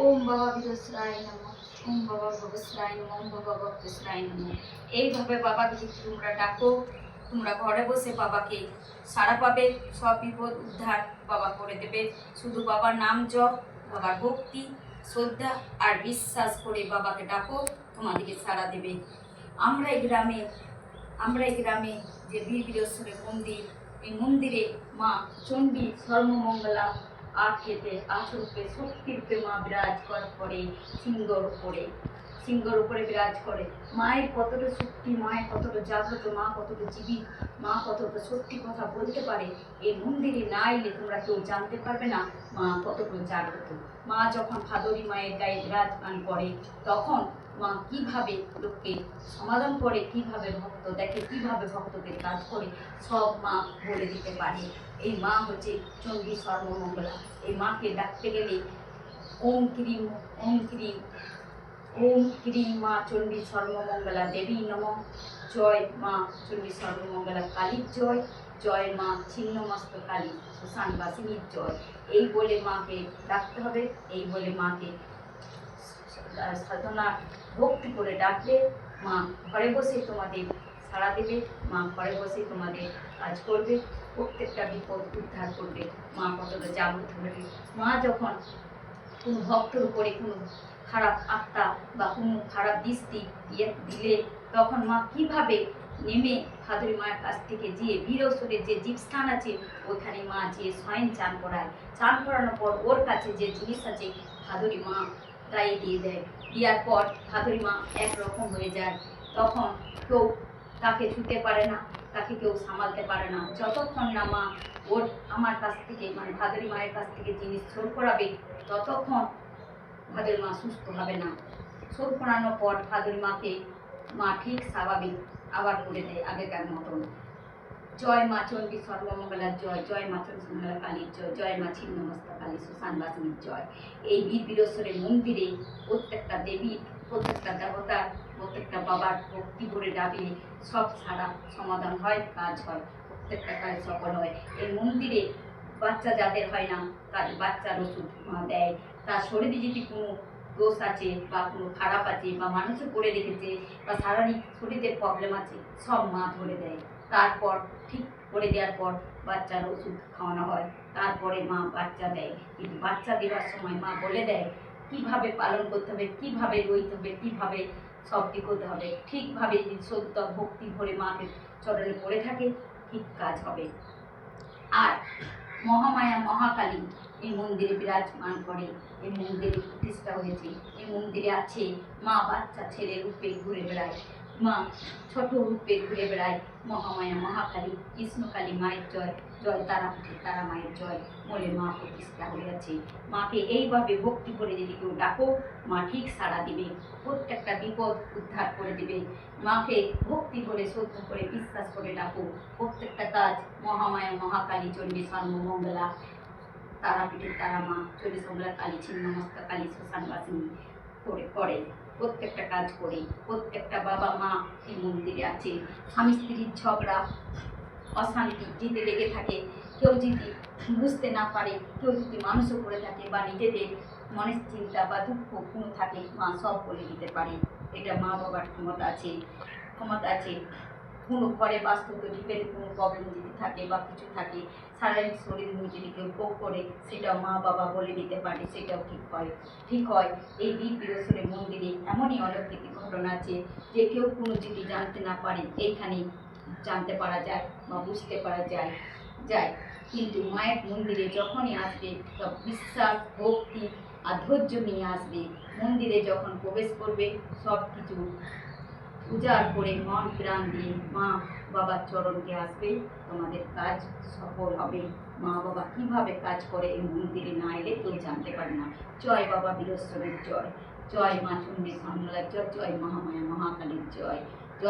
ওম বাবা বীরশ্রায় নমঃ, ওম বাবা ভবশ্রায় নমঃ, ওম বাবা ভক্তেশ্রায় নমঃ। এইভাবে বাবাকে যদি তোমরা ডাকো, তোমরা ঘরে বসে বাবাকে সাড়া পাবে, সব বিপদ উদ্ধার বাবা করে দেবে। শুধু বাবার নাম জপ, বাবার ভক্তি, শ্রদ্ধা আর বিশ্বাস করে বাবাকে ডাকো, তোমাদেরকে সাড়া দেবে। আমরা এই গ্রামে যে বীরেশ্বরের মন্দির, এই মন্দিরে মা চণ্ডী সর্বমঙ্গলা আখেতে আচরূপে শক্তিরূপে মা বিরাজ করে সিংহর উপরে বিরাজ করে। মায়ের কতটা শক্তি, মায়ের কতটা জাগ্রত, মা কতটা জীবিত, মা কতটা সত্যি কথা বলতে পারে, এই মন্দিরে না এলে তোমরা কেউ জানতে পারবে না মা কতটা জাগ্রত। মা যখন ভাদরী মায়ের গায়ে বিরাজমান করে, তখন মা কিভাবে লোককে সমাধান করে, কিভাবে ভক্ত দেখে, কিভাবে ভক্তদের কাজ করে, সব মা বলে দিতে পারে। এই মা হচ্ছে চণ্ডী সর্বমঙ্গলা। এই মাকে ডাকতে গেলে ওম ক্রিম ওম ক্রিম ওম ক্রিম মা চণ্ডী সর্বমঙ্গলা দেবী নমঃ। জয় মা চণ্ডী সর্বমঙ্গলা কালীর জয়, জয় মা ছিন্নমস্ত কালী শ্মশানবাসিনীর জয়। এই বলে মাকে ডাকতে হবে, এই বলে মাকে সাধনা ভক্তি করে ডাকলে মা ঘরে বসে তোমাদের সাড়া দেবে, মা ঘরে বসে তোমাদের কাজ করবে, প্রত্যেকটা বিপদ উদ্ধার করবে। মা কতটা জাগ্রত হবে। মা যখন কোনো ভক্তের উপরে কোনো খারাপ আত্মা বা কোনো খারাপ দৃষ্টি দিলে, তখন মা কিভাবে নেমে ভাদরী মায়ের কাছ থেকে যেয়ে বীরেশ্বরের যে জীবস্থান আছে ওইখানে মা যেয়ে স্বয়ং চান করায়। চান করানোর পর ওর কাছে যে জিনিস আছে ভাদরী মা গায়ে দিয়ে দেয়। দেওয়ার পর ভাদরী মা একরকম হয়ে যায়। তখন কেউ তাকে ছুতে পারে না, তাকে কেউ সামালতে পারে না। যতক্ষণ না মা ওর আমার কাছ থেকে মানে ভাদরী মায়ের কাছ থেকে জিনিস ছোট করাবে, ততক্ষণ ভাদরী মা সুস্থ হবে না। ছোট করানোর পর ভাদরী মাকে মা ঠিক স্বাভাবিক আবার করে দেয় আগেকার মতন। জয় মা চণ্ডী সর্বমঙ্গলার জয়, জয় মা চণ্ডী সর্বমঙ্গলা কালীর জয়, জয় মা ছিন্নমস্তা কালী শ্মশানবাসিনীর জয়। এই বীরেশ্বরের মন্দিরে প্রত্যেকটা দেবীর, প্রত্যেকটা দেবতার, প্রত্যেকটা বাবার ভক্তি করে ডাকলে সব সারা সমাধান হয়, কাজ হয়, প্রত্যেকটা কাজ সফল হয়। এই মন্দিরে বাচ্চা যাদের হয় না, তার বাচ্চার ওষুধ মা দেয়। তার শরীরে যদি কোনো দোষ আছে বা কোনো খারাপ আছে বা মানুষে করে রেখেছে বা শারীরিক শরীরের প্রবলেম আছে, সব মা ধরে দেয়। তারপর ঠিক করে দেওয়ার পর বাচ্চার ওষুধ খাওয়ানো হয়, তারপরে মা বাচ্চা দেয়। কিন্তু বাচ্চা দেওয়ার সময় মা বলে দেয় কীভাবে পালন করতে হবে, কীভাবে রইতে হবে, কীভাবে সব দিক হতে হবে। ঠিকভাবে যদি শ্রদ্ধা ভক্তি ভরে মাকে চরণে পড়ে থাকে, ঠিক কাজ হবে। আর মহামায়া মহাকালী এই মন্দিরে বিরাজমান করে, এই মন্দিরে প্রতিষ্ঠা হয়েছে। এই মন্দিরে আছে মা বাচ্চা ছেলে রূপে ঘুরে বেড়ায়, মা ছোট রূপে ঘুরে বেড়ায়। মহামায়া মহাকালী কৃষ্ণকালী মায়ের জয়, জয় তারাপীঠের তারা মায়ের জয় বলে মা প্রতিষ্ঠা হয়েছে। মাকে এইভাবে ভক্তি করে যদি কেউ ডাকো, মা ঠিক সাড়া দিবে, প্রত্যেকটা বিপদ উদ্ধার করে দিবে। মাকে ভক্তি করে শ্রদ্ধা করে বিশ্বাস করে ডাকো, প্রত্যেকটা কাজ মহামায়া মহাকালী চণ্ডী সর্বমঙ্গলা তারাপীঠের তারা মা চণ্ডী সর্বমঙ্গলা কালী ছিন্নমস্তা কালী শ্মশানবাসিনী করে প্রত্যেকটা কাজ করে। প্রত্যেকটা বাবা মা এই মন্দিরে আছে। স্বামী স্ত্রীর ঝগড়া অশান্তি যদি লেগে থাকে, কেউ যদি বুঝতে না পারে, কেউ যদি মানুষও করে থাকে বা নিজেদের মনের চিন্তা বা দুঃখ কোনো থাকে, মা সব বলে দিতে পারে। এটা মা বাবার ক্ষমতা আছে। কোনো ঘরে বাস্তব ডিপের কোনো প্রবলেম যদি থাকে বা কিছু থাকে, শারীরিক শরীর নিয়ে যদি কেউ ভোগ করে, সেটাও মা বাবা বলে দিতে পারে, সেটাও ঠিক হয়। এই বীরেশ্বরের মন্দিরে এমনই অলৌকিক ঘটনা আছে যে কেউ কোনো যদি জানতে না পারে, এইখানে জানতে পারা যায় বা বুঝতে পারা যায়। কিন্তু মায়ের মন্দিরে যখনই আসবে, সব বিশ্বাস ভক্তি আর ধৈর্য নিয়ে আসবে। মন্দিরে যখন প্রবেশ করবে, সব কিছু উজাড় করে মন প্রাণ দিয়ে মা বাবার চরণকে আসবে, তোমাদের কাজ সফল হবে। মা বাবা কিভাবে কাজ করে এই মন্দিরে না এলে কেউ জানতে পারে না। জয় বাবা বীরেশ্বরের জয়, জয় মা চণ্ডী সর্বমঙ্গলার জয়, জয় মহামায়া মহাকালীর জয়।